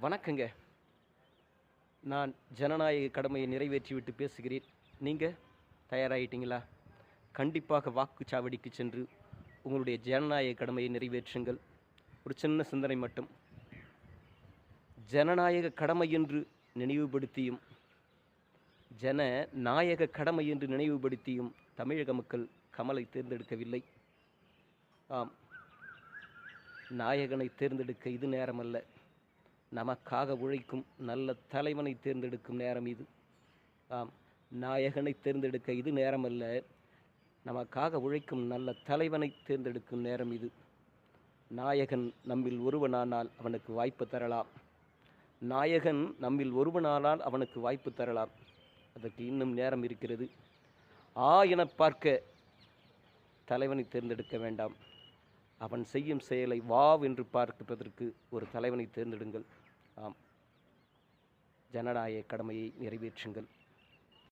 வணக்கங்க. நான் ஜனநாயக கடமையை நிறைவேற்றிவிட்டு பேசுகிறேன். நீங்கள் தயாராகிட்டீங்களா? கண்டிப்பாக வாக்குச்சாவடிக்கு சென்று உங்களுடைய ஜனநாயக கடமையை நிறைவேற்றுங்கள். ஒரு சின்ன சிந்தனை மட்டும். ஜனநாயக கடமை என்று நினைவுபடுத்தியும் ஜனநாயக கடமை என்று நினைவுபடுத்தியும் தமிழக மக்கள் கமலை தேர்ந்தெடுக்கவில்லை. ஆம், நாயகனை தேர்ந்தெடுக்க இது நேரமல்ல. நமக்காக உழைக்கும் நல்ல தலைவனை தேர்ந்தெடுக்கும் நேரம் இது. ஆம், நாயகனை தேர்ந்தெடுக்க இது நேரமல்ல. நமக்காக உழைக்கும் நல்ல தலைவனை தேர்ந்தெடுக்கும் நேரம் இது. நாயகன் நம்மில் ஒருவனானால் அவனுக்கு வாய்ப்பு தரலாம். நாயகன் நம்மில் ஒருவனானால் அவனுக்கு வாய்ப்பு தரலாம். அதற்கு இன்னும் நேரம் இருக்கிறது. என பார்க்க தலைவனை தேர்ந்தெடுக்க வேண்டாம். அவன் செய்யும் செயலை என்று பார்ப்பதற்கு ஒரு தலைவனை தேர்ந்தெடுங்கள். ஆம், ஜனநாயக கடமையை நிறைவேற்றுங்கள்.